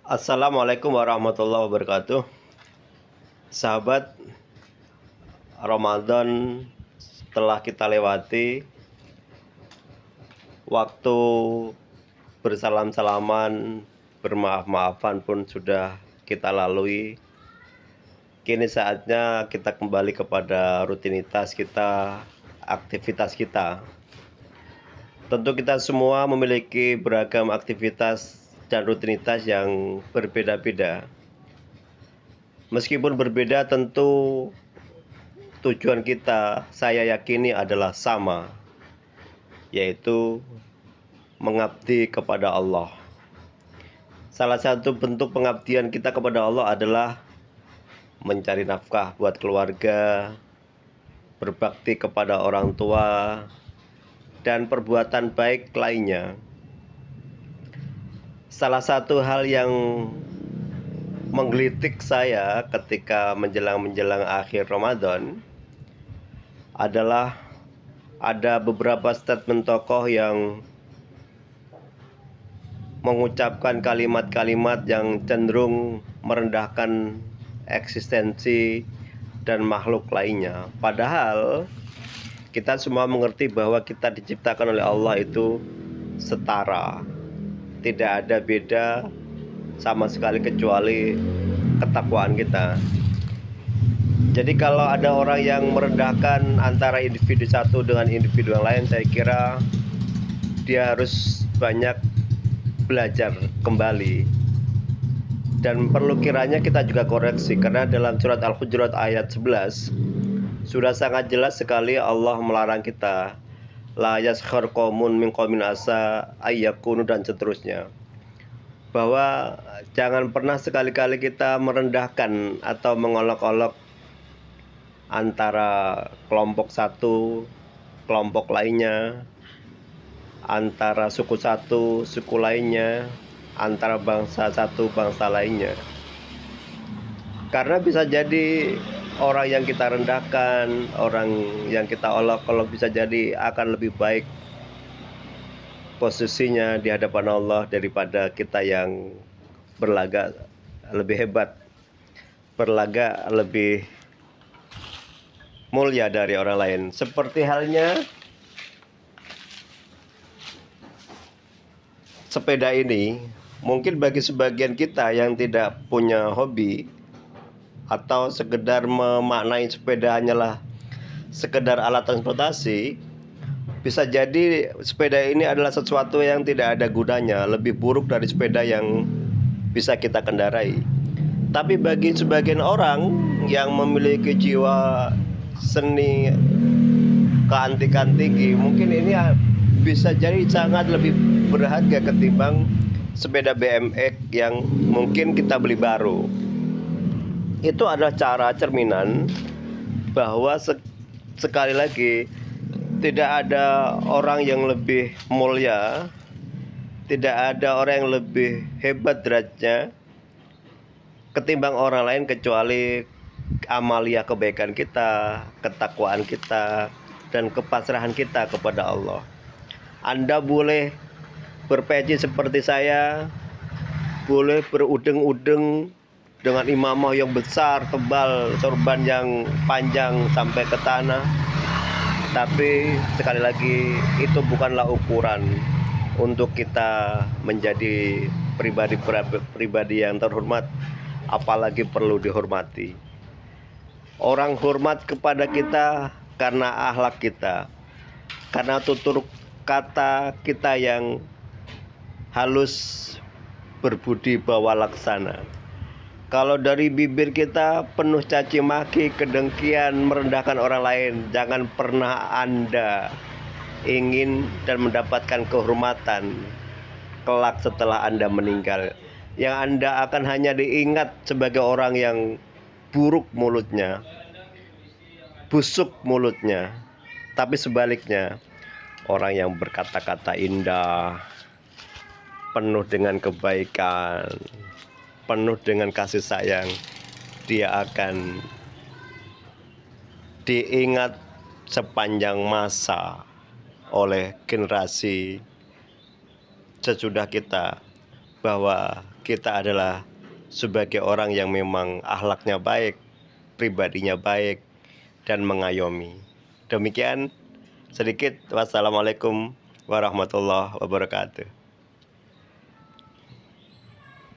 Assalamualaikum warahmatullahi wabarakatuh. Sahabat, Ramadan telah kita lewati, waktu bersalam-salaman, bermaaf-maafan pun sudah kita lalui. Kini saatnya kita kembali kepada rutinitas kita, aktivitas kita. Tentu kita semua memiliki beragam aktivitas dan rutinitas yang berbeda-beda. Meskipun berbeda, tentu tujuan kita, saya yakini, adalah sama, yaitu mengabdi kepada Allah. Salah satu bentuk pengabdian kita kepada Allah adalah mencari nafkah buat keluarga, berbakti kepada orang tua, dan perbuatan baik lainnya. Salah satu hal yang menggelitik saya ketika menjelang akhir Ramadan adalah ada beberapa statement tokoh yang mengucapkan kalimat-kalimat yang cenderung merendahkan eksistensi dan makhluk lainnya. Padahal kita semua mengerti bahwa kita diciptakan oleh Allah itu setara. Tidak ada beda sama sekali kecuali ketakwaan kita. Jadi kalau ada orang yang merendahkan antara individu satu dengan individu yang lain, saya kira dia harus banyak belajar kembali. Dan perlu kiranya kita juga koreksi, karena dalam surat Al-Hujurat ayat 11 sudah sangat jelas sekali Allah melarang kita la yaskhar qaumun min qaumin asa ayyakunu, dan seterusnya, bahwa jangan pernah sekali-kali kita merendahkan atau mengolok-olok antara kelompok satu kelompok lainnya, antara suku satu suku lainnya, antara bangsa satu bangsa lainnya. Karena bisa jadi orang yang kita rendahkan, orang yang kita olok-olok, bisa jadi akan lebih baik posisinya di hadapan Allah daripada kita yang berlagak lebih hebat, berlagak lebih mulia dari orang lain. Seperti halnya sepeda ini, mungkin bagi sebagian kita yang tidak punya hobi atau sekedar memaknai sepeda hanyalah sekedar alat transportasi, bisa jadi sepeda ini adalah sesuatu yang tidak ada gunanya, lebih buruk dari sepeda yang bisa kita kendarai. Tapi bagi sebagian orang yang memiliki jiwa seni keantikan tinggi, mungkin ini bisa jadi sangat lebih berharga ketimbang sepeda BMX yang mungkin kita beli baru. Itu adalah cara cerminan bahwa sekali lagi tidak ada orang yang lebih mulia, tidak ada orang yang lebih hebat derajatnya ketimbang orang lain, kecuali amalia kebaikan kita, ketakwaan kita, dan kepasrahan kita kepada Allah. Anda boleh berpeci seperti saya, boleh berudeng-udeng dengan imamah yang besar, tebal, sorban yang panjang sampai ke tanah, tapi sekali lagi itu bukanlah ukuran untuk kita menjadi pribadi yang terhormat, apalagi perlu dihormati. Orang hormat kepada kita karena akhlak kita, karena tutur kata kita yang halus, berbudi bawa laksana. Kalau dari bibir kita penuh caci maki, kedengkian, merendahkan orang lain, jangan pernah Anda ingin dan mendapatkan kehormatan kelak setelah Anda meninggal. Yang Anda akan hanya diingat sebagai orang yang buruk mulutnya, busuk mulutnya. Tapi sebaliknya, orang yang berkata-kata indah, penuh dengan kebaikan, penuh dengan kasih sayang, dia akan diingat sepanjang masa oleh generasi sesudah kita bahwa kita adalah sebagai orang yang memang akhlaknya baik, pribadinya baik, dan mengayomi. Demikian sedikit. Wassalamualaikum warahmatullahi wabarakatuh.